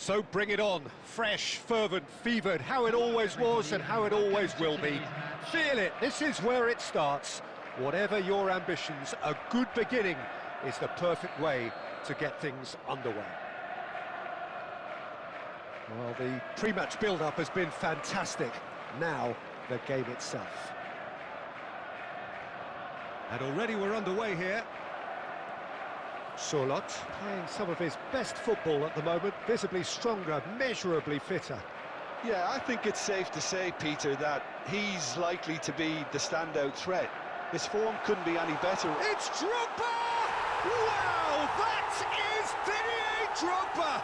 So bring it on, fresh, fervent, fevered, how it always was and how it always will be. Feel it, this is where it starts. Whatever your ambitions, a good beginning is the perfect way to get things underway. Well, the pre-match build-up has been fantastic. Now, the game itself. And already we're underway here. Solot playing some of his best football at the moment, visibly stronger, measurably fitter. Yeah, I think it's safe to say, Peter, that he's likely to be the standout threat. His form couldn't be any better. It's Drogba! Wow, that is Didier Drogba!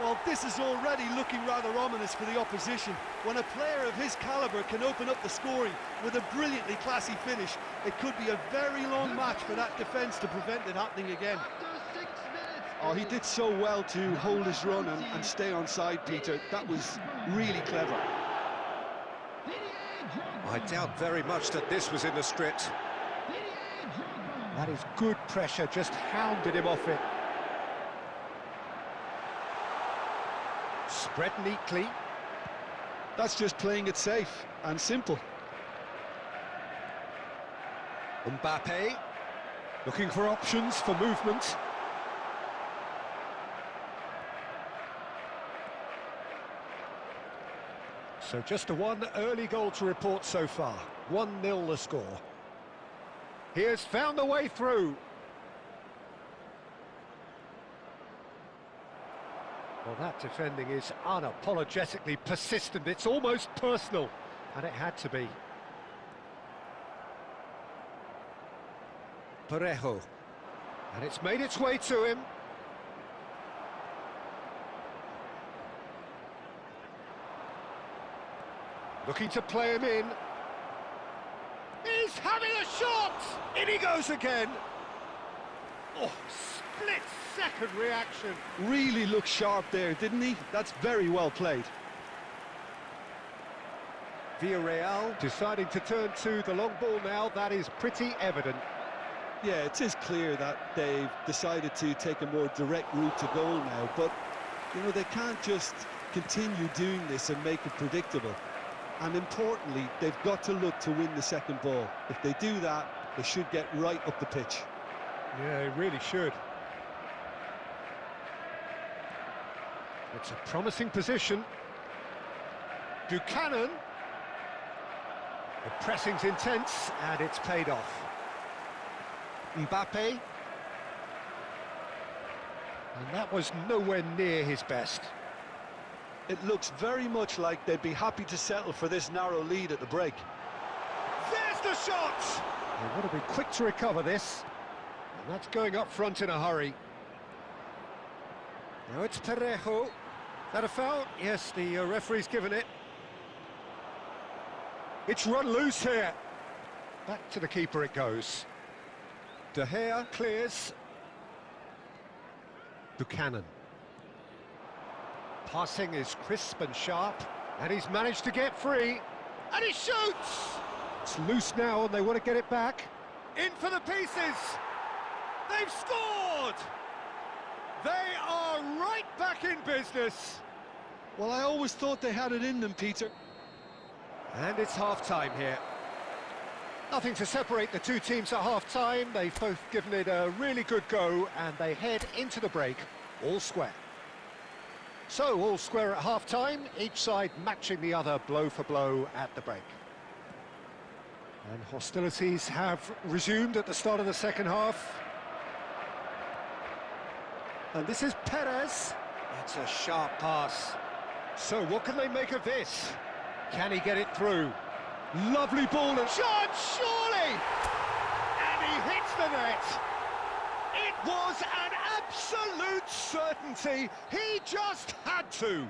Well, this is already looking rather ominous for the opposition. When a player of his calibre can open up the scoring with a brilliantly classy finish, it could be a very long match for that defence to prevent it happening again. Oh, he did so well to hold his run and stay on side, Peter. That was really clever. I doubt very much that this was in the script. That is good pressure, just hounded him off it. Spread neatly. That's just playing it safe and simple. Mbappe, looking for options for movement. So just the one early goal to report so far. 1-0 the score. He has found a way through. Well, that defending is unapologetically persistent. It's almost personal, and it had to be. Parejo, and it's made its way to him. Looking to play him in. He's having a shot! In he goes again. Oh, split-second reaction. Really looked sharp there, didn't he? That's very well played. Villarreal deciding to turn to the long ball now. That is pretty evident. Yeah, it is clear that they've decided to take a more direct route to goal now, but, you know, they can't just continue doing this and make it predictable. And importantly, they've got to look to win the second ball. If they do that, they should get right up the pitch. Yeah, they really should. It's a promising position. Buchanan. The pressing's intense, and it's paid off. Mbappe. And that was nowhere near his best. It looks very much like they'd be happy to settle for this narrow lead at the break. There's the shot! They want to be quick to recover this. And that's going up front in a hurry. Now it's Parejo. Is that a foul? Yes, the referee's given it. It's run loose here. Back to the keeper it goes. De Gea clears. Buchanan. Passing is crisp and sharp, and he's managed to get free, and he shoots! It's loose now, and they want to get it back. In for the pieces! They've scored! They are right back in business! Well, I always thought they had it in them, Peter. And it's half-time here. Nothing to separate the two teams at half-time. They've both given it a really good go, and they head into the break all square. So, all square at half-time, each side matching the other blow for blow at the break. And hostilities have resumed at the start of the second half. And this is Perez. It's a sharp pass. So, what can they make of this? Can he get it through? Lovely ball and shot, surely! And he hits the net. It was an absolute certainty. He just had to.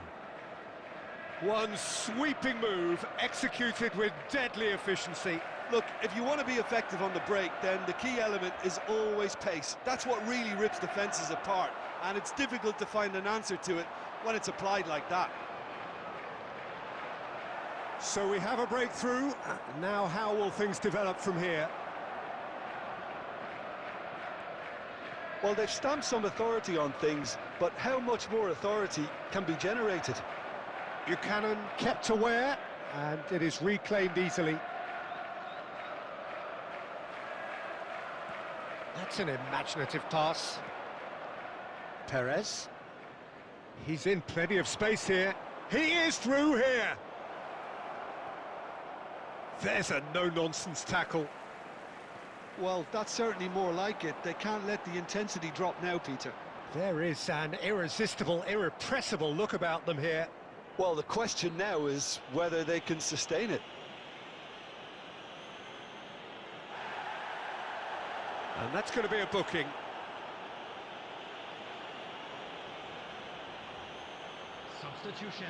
One sweeping move executed with deadly efficiency. Look, if you want to be effective on the break, then the key element is always pace. That's what really rips defences apart, and it's difficult to find an answer to it when it's applied like that. So we have a breakthrough. Now how will things develop from here? Well, they've stamped some authority on things, but how much more authority can be generated? Buchanan kept aware, and it is reclaimed easily. That's an imaginative pass. Perez. He's in plenty of space here. He is through here. There's a no-nonsense tackle. Well, that's certainly more like it. They can't let the intensity drop now, Peter. There is an irresistible, irrepressible look about them here. Well, the question now is whether they can sustain it. And that's going to be a booking. Substitution.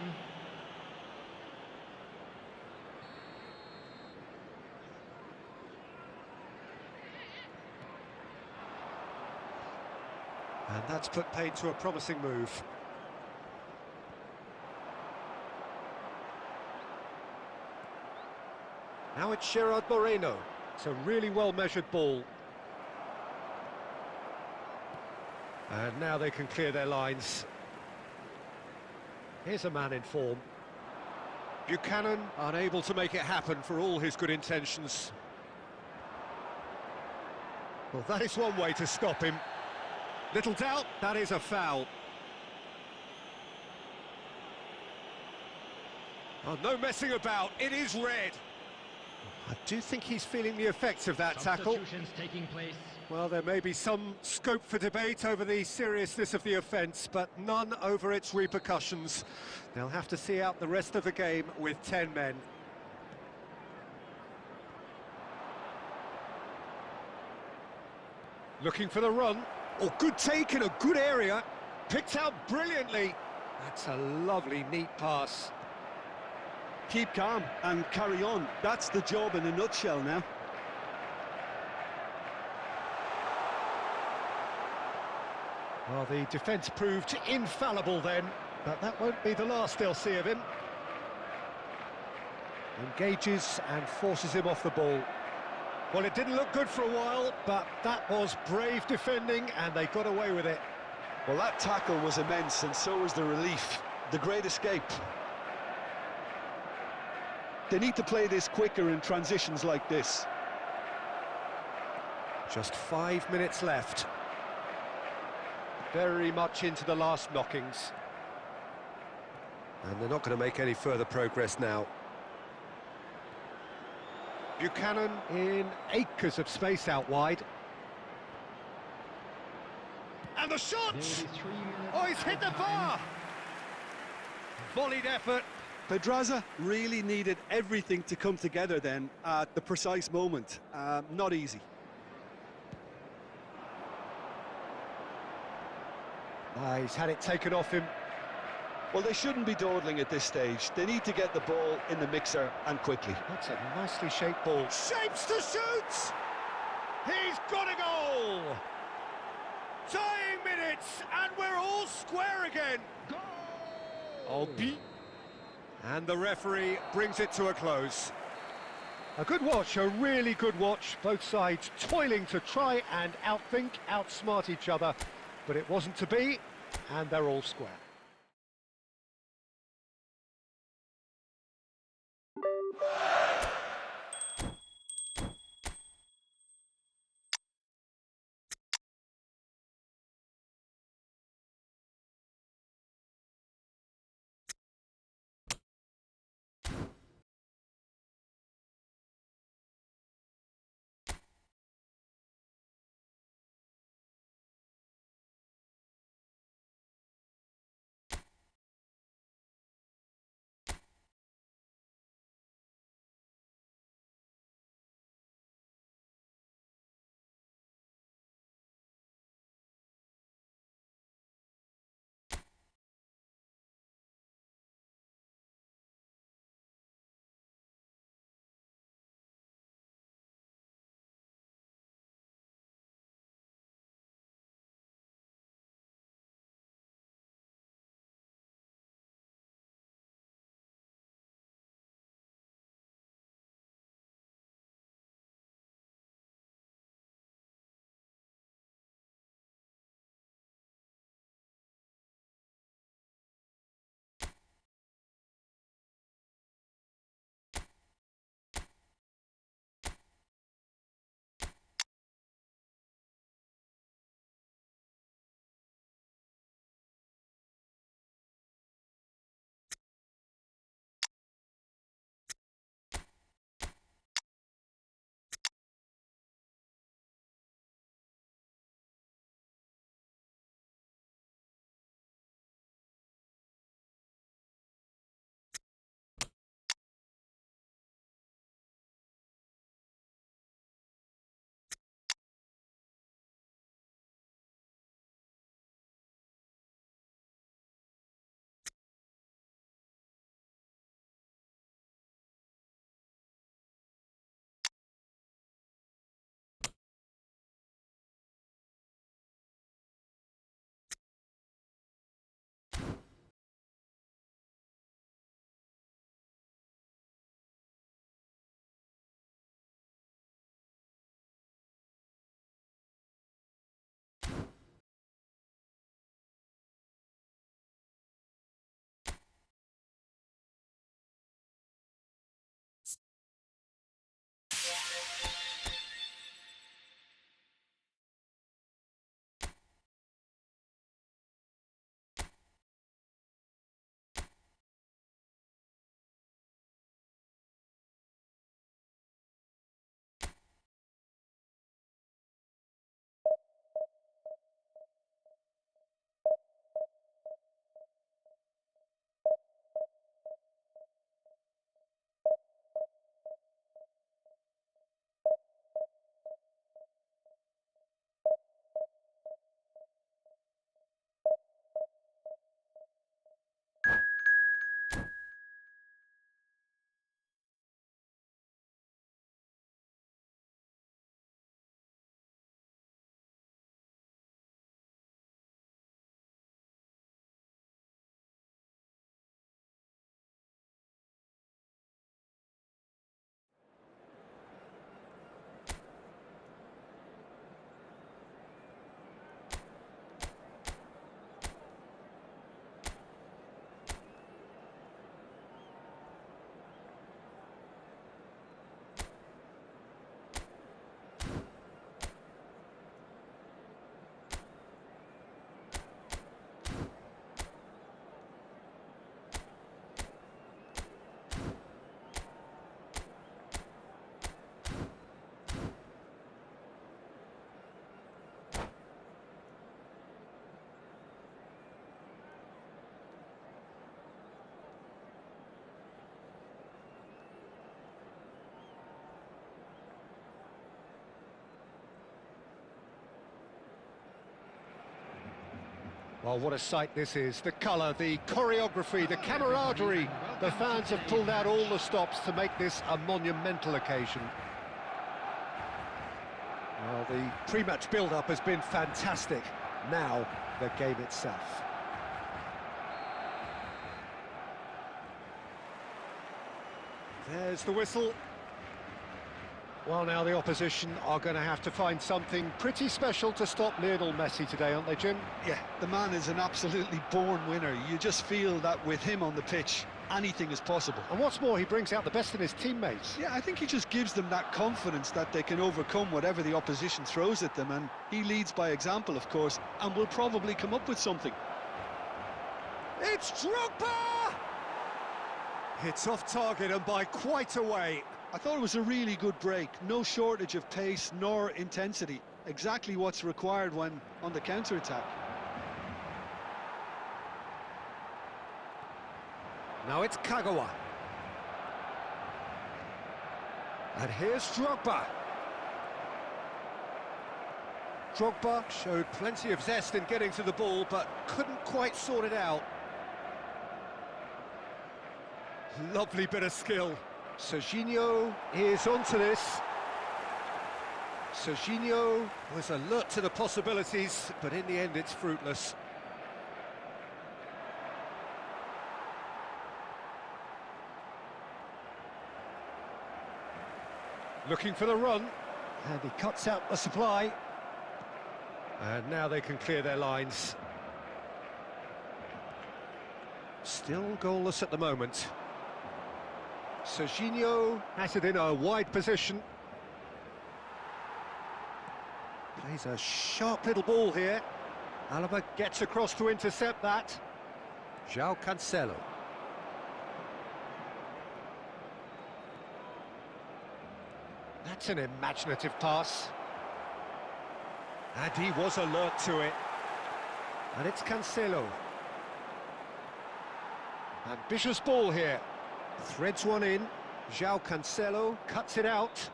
And that's put paid to a promising move. Now it's Gerard Moreno. It's a really well-measured ball. And now they can clear their lines. Here's a man in form. Buchanan unable to make it happen for all his good intentions. Well, that is one way to stop him. Little doubt, that is a foul. Oh, no messing about, it is red. I do think he's feeling the effects of that tackle. Substitutions taking place. Well, there may be some scope for debate over the seriousness of the offence, but none over its repercussions. They'll have to see out the rest of the game with 10 men. Looking for the run. Oh, good take in a good area. Picked out brilliantly. That's a lovely, neat pass. Keep calm and carry on. That's the job in a nutshell now. Well, the defence proved infallible then, but that won't be the last they'll see of him. Engages and forces him off the ball. Well, it didn't look good for a while, but that was brave defending, and they got away with it. Well, that tackle was immense, and so was the relief. The great escape. They need to play this quicker in transitions like this. Just 5 minutes left. Very much into the last knockings. And they're not going to make any further progress now. Buchanan in acres of space out wide. And the shot! Oh, he's hit the bar! Volleyed effort. Pedraza really needed everything to come together then at the precise moment. Not easy. He's had it taken off him. Well, they shouldn't be dawdling at this stage. They need to get the ball in the mixer and quickly. That's a nicely shaped ball. Shapes to shoot! He's got a goal! Tying minutes, and we're all square again. Oh, and the referee brings it to a close. A good watch, a really good watch. Both sides toiling to try and outthink, outsmart each other. But it wasn't to be, and they're all square. Well, what a sight this is. The colour, the choreography, the camaraderie. The fans have pulled out all the stops to make this a monumental occasion. Well, the pre-match build-up has been fantastic. Now, the game itself. There's the whistle. Well, now the opposition are going to have to find something pretty special to stop Lionel Messi today, aren't they, Jim? Yeah, the man is an absolutely born winner. You just feel that with him on the pitch, anything is possible. And what's more, he brings out the best in his teammates. Yeah, I think he just gives them that confidence that they can overcome whatever the opposition throws at them, and he leads by example, of course, and will probably come up with something. It's Drogba! It's off target and by quite a way. I thought it was a really good break. No shortage of pace nor intensity. Exactly what's required when on the counter-attack. Now it's Kagawa. And here's Drogba. Drogba showed plenty of zest in getting to the ball, but couldn't quite sort it out. Lovely bit of skill. Serginho is onto this. Serginho was alert to the possibilities, but in the end it's fruitless. Looking for the run, and he cuts out the supply. And now they can clear their lines. Still goalless at the moment. Serginho has it in a wide position. Plays a sharp little ball here. Alaba gets across to intercept that. João Cancelo. That's an imaginative pass. And he was alert to it. And it's Cancelo. Ambitious ball here. Threads one in. João Cancelo cuts it out.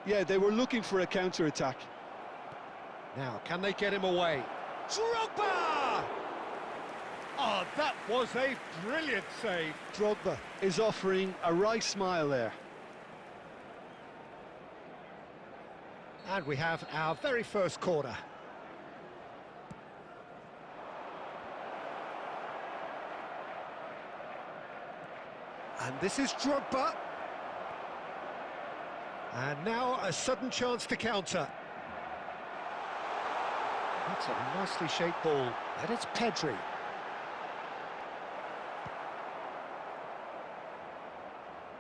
Yeah, they were looking for a counter-attack. Now, can they get him away? Drogba! Oh, that was a brilliant save. Drogba is offering a wry smile there. And we have our very first corner. And this is Drogba. And now a sudden chance to counter. That's a nicely shaped ball. And it's Pedri.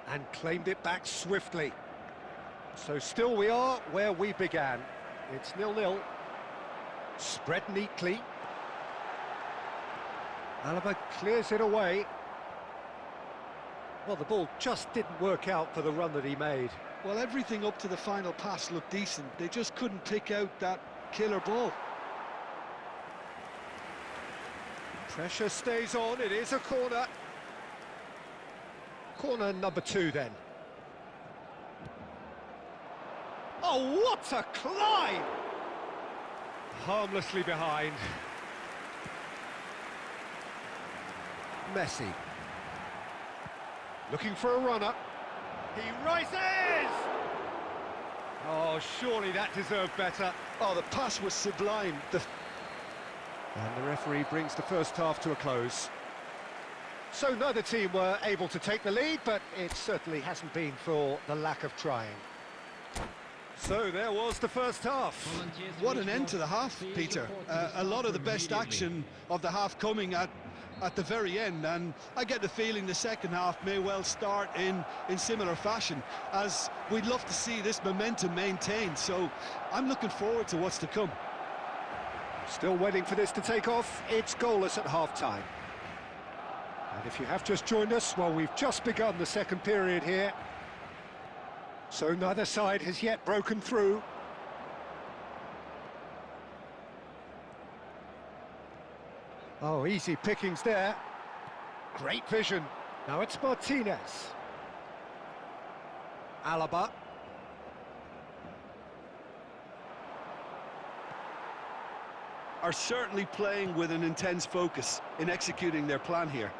And claimed it back swiftly. So still we are where we began. It's 0-0. Spread neatly. Alaba clears it away. Well, the ball just didn't work out for the run that he made. Well, everything up to the final pass looked decent. They just couldn't pick out that killer ball. Pressure stays on. It is a corner. Corner number 2 then. Oh, what a climb! Harmlessly behind. Messi. Looking for a runner. He rises! Oh, surely that deserved better. Oh, the pass was sublime. And the referee brings the first half to a close. So neither team were able to take the lead, but it certainly hasn't been for the lack of trying. So there was the first half. What an end to the half, Peter. A lot of the best action of the half coming at the very end, and I get the feeling the second half may well start in similar fashion, as we'd love to see this momentum maintained. So I'm looking forward to what's to come. Still waiting for this to take off. It's goalless at half-time. And if you have just joined us, well, we've just begun the second period here. So neither side has yet broken through. Oh, easy pickings there. Great vision. Now it's Martinez. Alaba. are certainly playing with an intense focus in executing their plan here.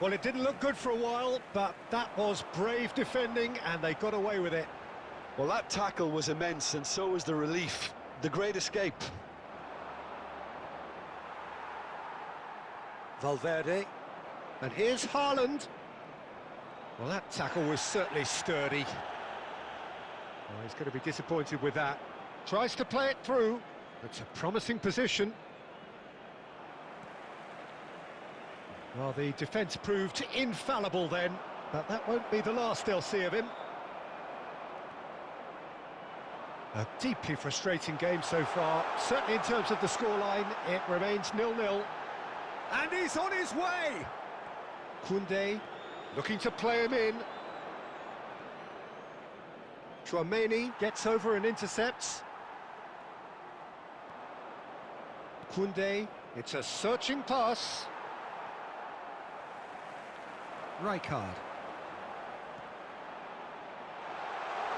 Well, it didn't look good for a while, but that was brave defending, and they got away with it. Well, that tackle was immense, and so was the relief. The great escape. Valverde. And here's Haaland. Well, that tackle was certainly sturdy. Well, he's going to be disappointed with that. Tries to play it through. It's a promising position. Well, the defence proved infallible then, but that won't be the last they'll see of him. A deeply frustrating game so far. Certainly in terms of the scoreline, it remains 0-0. And he's on his way! Koundé looking to play him in. Chouameni gets over and intercepts. Koundé, it's a searching pass. Rijkaard.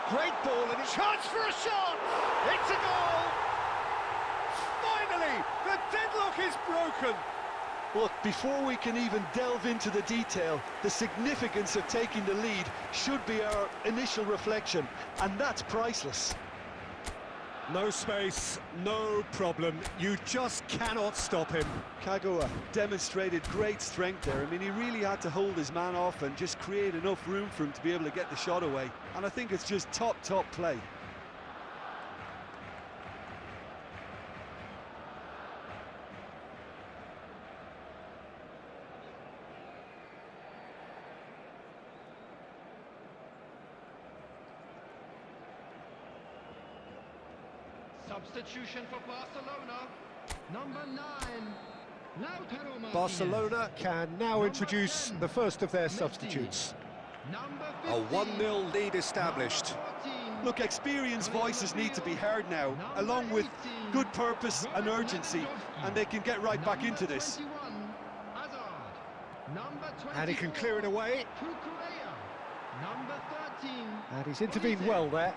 Great ball and a chance for a shot! It's a goal! Finally, the deadlock is broken! Look, before we can even delve into the detail, the significance of taking the lead should be our initial reflection, and that's priceless. No space, no problem. You just cannot stop him. Kagawa demonstrated great strength there. I mean, he really had to hold his man off and just create enough room for him to be able to get the shot away. And I think it's just top play. Substitution for Barcelona. Number 9. Lautaro Martinez. Barcelona can now introduce the first of their substitutes. Number A 15. 1-0 lead established. Look, experienced voices need to be heard now, along with good purpose and urgency, and they can get right back into this. And he can clear it away. Number 13. And he's intervened well there.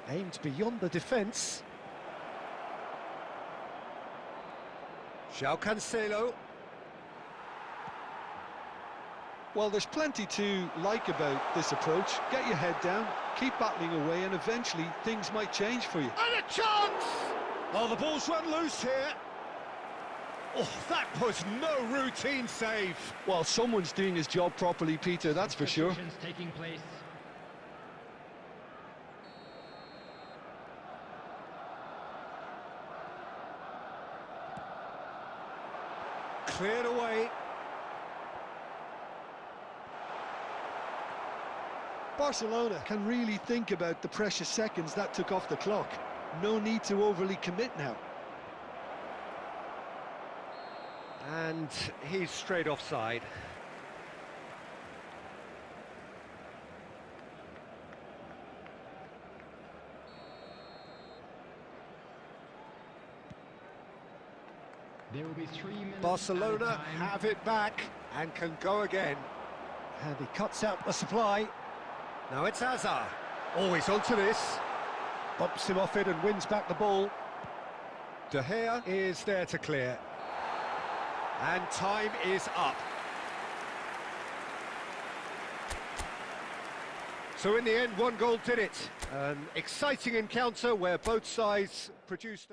Aimed beyond the defence. João Cancelo. Well, there's plenty to like about this approach. Get your head down, keep battling away, and eventually things might change for you. And a chance! Oh, the ball's run loose here. Oh, that was no routine save. Well, someone's doing his job properly, Peter, that's for sure. Substitutions taking place. Cleared away. Barcelona can really think about the precious seconds that took off the clock. No need to overly commit now. And he's straight offside. There will be 3 minutes. Barcelona added time. have it back and can go again. And he cuts out the supply. Now it's Hazard. Always onto this. Bumps him off it and wins back the ball. De Gea is there to clear. And time is up. So in the end, 1 goal did it. An exciting encounter where both sides produced...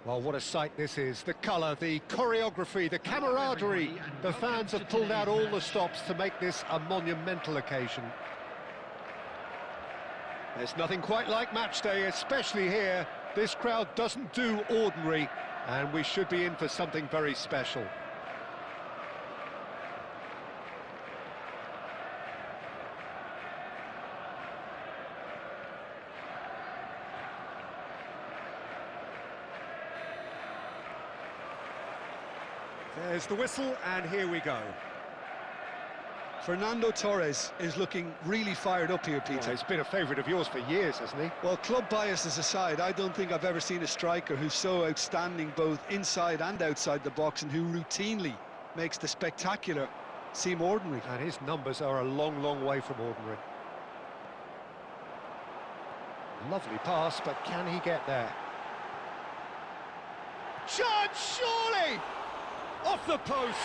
Well, what a sight this is. The colour, the choreography, the camaraderie. The fans have pulled out all the stops to make this a monumental occasion. There's nothing quite like match day, especially here. This crowd doesn't do ordinary, and we should be in for something very special. There's the whistle, and here we go. Fernando Torres is looking really fired up here, Peter. Well, he's been a favourite of yours for years, hasn't he? Well, club biases aside, I don't think I've ever seen a striker who's so outstanding both inside and outside the box, and who routinely makes the spectacular seem ordinary. And his numbers are a long, long way from ordinary. Lovely pass, but can he get there? Shot, surely! Off the post!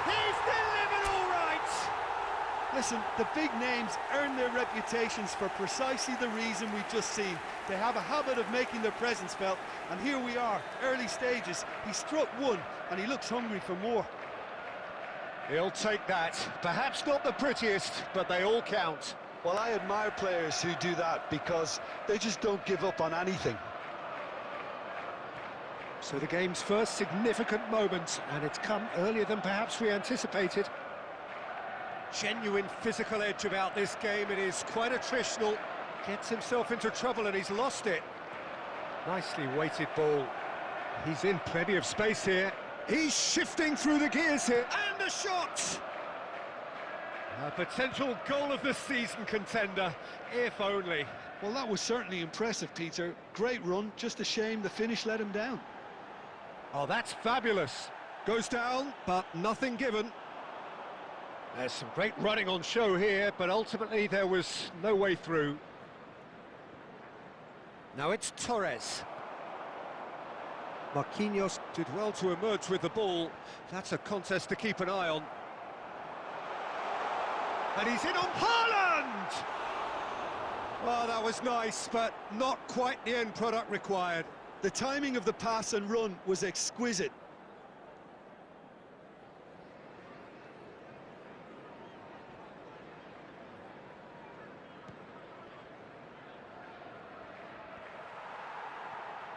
He's delivered all right! Listen, the big names earn their reputations for precisely the reason we've just seen. They have a habit of making their presence felt, and here we are, early stages. He struck one, and he looks hungry for more. He'll take that. Perhaps not the prettiest, but they all count. Well, I admire players who do that because they just don't give up on anything. So the game's first significant moment, and it's come earlier than perhaps we anticipated. Genuine physical edge about this game. It is quite attritional. Gets himself into trouble and he's lost it. Nicely weighted ball. He's in plenty of space here. He's shifting through the gears here. And a shot! A potential goal of the season contender, if only. Well, that was certainly impressive, Peter. Great run, just a shame the finish let him down. Oh, that's fabulous. Goes down, but nothing given. There's some great running on show here, but ultimately there was no way through. Now it's Torres. Marquinhos did well to emerge with the ball. That's a contest to keep an eye on. And he's in on Haaland! Well, that was nice, but not quite the end product required. The timing of the pass and run was exquisite.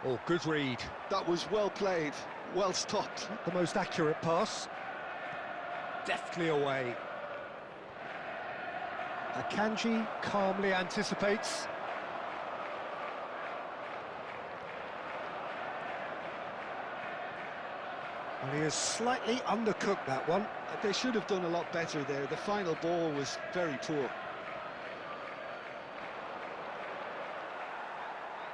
Oh, good read. That was well played, well stopped. Not the most accurate pass. Deftly away. Akanji calmly anticipates. Well, he has slightly undercooked that one. They should have done a lot better there. The final ball was very poor.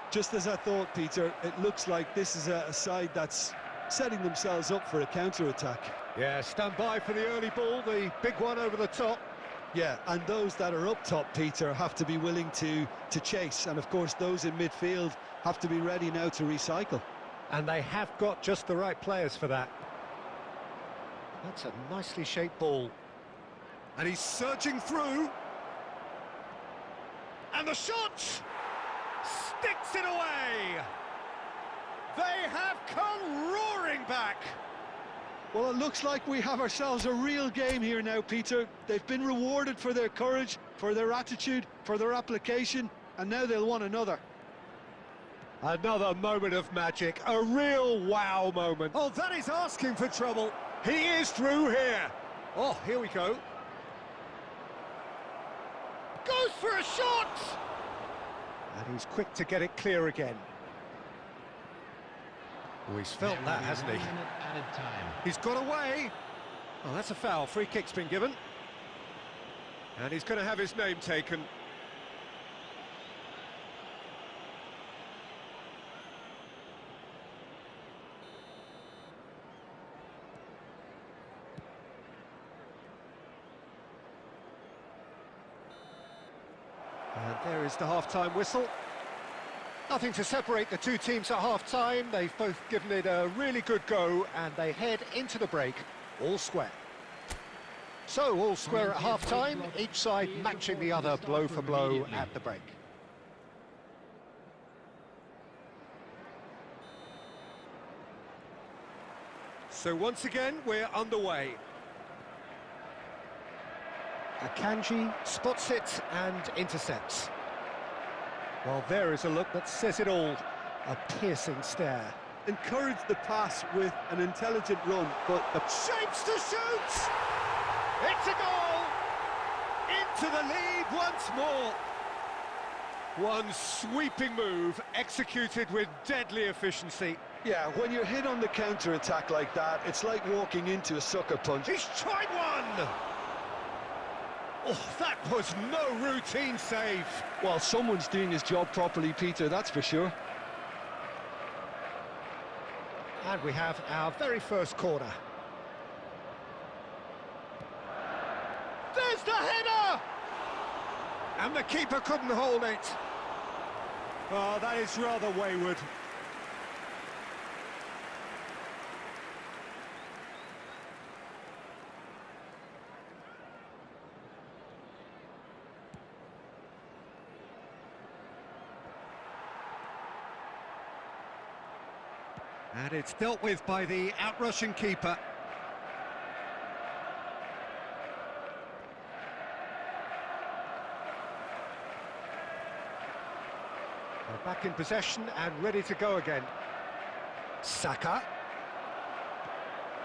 Just as I thought, Peter, it looks like this is a side that's setting themselves up for a counter-attack. Yeah, stand by for the early ball, the big one over the top. Yeah, and those that are up top, Peter, have to be willing to chase. And, of course, those in midfield have to be ready now to recycle. And they have got just the right players for that. That's a nicely shaped ball. And he's surging through. And the shot! Sticks it away! They have come roaring back! Well, it looks like we have ourselves a real game here now, Peter. They've been rewarded for their courage, for their attitude, for their application, and now they'll want another. Another moment of magic, a real wow moment. Oh, that is asking for trouble. He is through here. Oh, here we go. Goes for a shot! And he's quick to get it clear again. Oh, he's felt that, hasn't he? He's got away. Oh, that's a foul. Free kick's been given. And he's going to have his name taken. And there is the half-time whistle. Nothing to separate the two teams at half-time. They've both given it a really good go, and they head into the break all square. So, all square at half-time, each side matching the other blow for blow at the break. So once again, we're underway. Akanji spots it and intercepts. Well, there is a look that says it all. A piercing stare. Encourage the pass with an intelligent run, but the Shapes to shoot! It's a goal! Into the lead once more. One sweeping move, executed with deadly efficiency. yeah, when you're hit on the counter-attack like that, it's like walking into a sucker punch. He's tried one! Oh, that was no routine save. Well, someone's doing his job properly, Peter, that's for sure. And we have our very first corner. There's the header! And the keeper couldn't hold it. Oh, that is rather wayward. And it's dealt with by the out-rushing keeper. They're back in possession and ready to go again. Saka.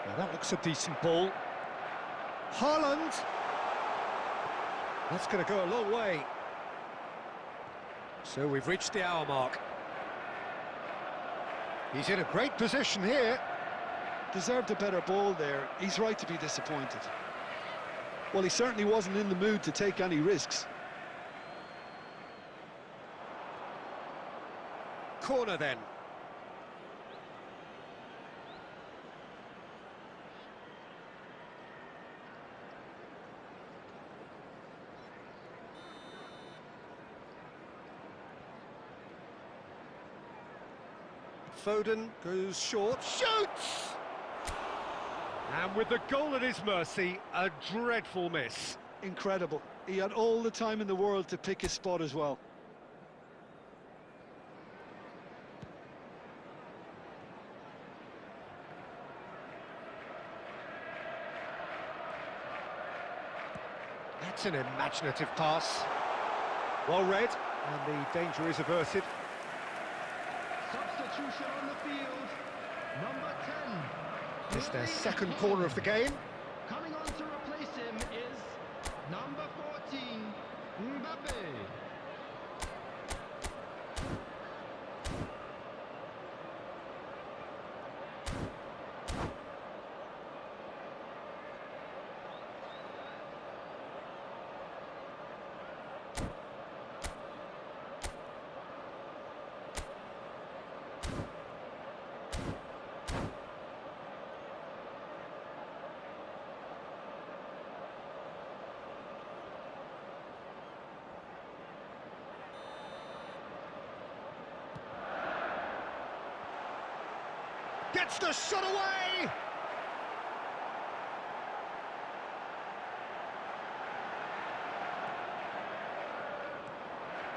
Now that looks a decent ball. Haaland. That's going to go a long way. So we've reached the hour mark. He's in a great position here. Deserved a better ball there. He's right to be disappointed. Well, he certainly wasn't in the mood to take any risks. Corner then. Foden goes short, shoots! And with the goal at his mercy, a dreadful miss. Incredible. He had all the time in the world to pick his spot as well. That's an imaginative pass. Well read, and the danger is averted. Substitution on the field. Number 10. It's their second corner of the game. Coming on to replace him is number 14, Mbappe. Gets the shot away!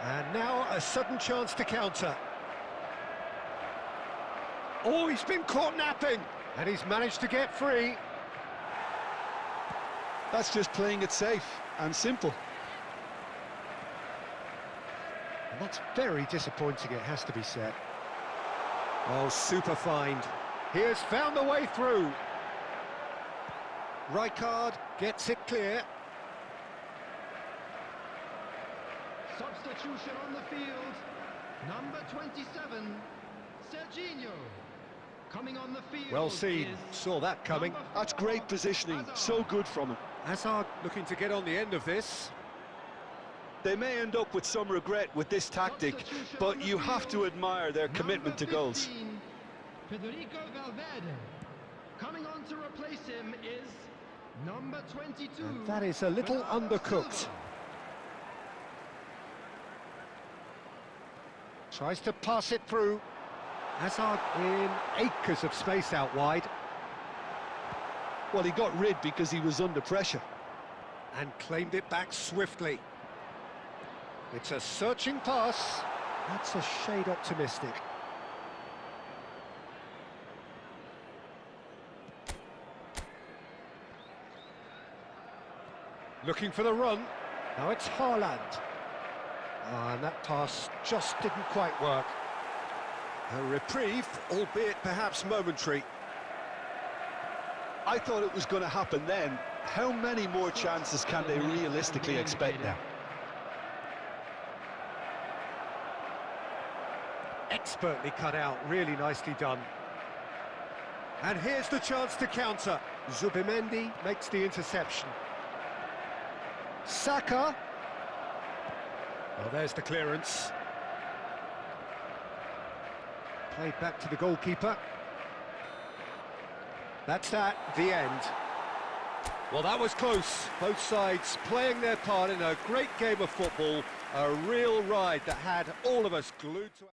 And now a sudden chance to counter. Oh, he's been caught napping, and he's managed to get free. That's just playing it safe and simple. And that's very disappointing, it has to be said. Oh, super find. He has found the way through. Rijkaard gets it clear. Substitution on the field. Number 27, Serginho. Coming on the field. Well seen, is saw that coming. number 4, That's great positioning, Hazard. so good from him. Hazard looking to get on the end of this. They may end up with some regret with this tactic, Substitution but on the you have to field. admire their commitment to Number goals. 15, Federico Valverde. Coming on to replace him is number 22. And that is a little Bernardo undercooked. Silva. Tries to pass it through. Hazard in acres of space out wide. Well, he got rid because he was under pressure. And claimed it back swiftly. It's a searching pass. That's a shade optimistic. Looking for the run. Now it's Haaland. And that pass just didn't quite work. A reprieve, albeit perhaps momentary. I thought it was going to happen then. How many more chances can they realistically expect now? Expertly cut out, really nicely done. And here's the chance to counter. Zubimendi makes the interception. Saka. Well, there's the clearance. Played back to the goalkeeper. That's that, the end. Well, that was close. Both sides playing their part in a great game of football. A real ride that had all of us glued to...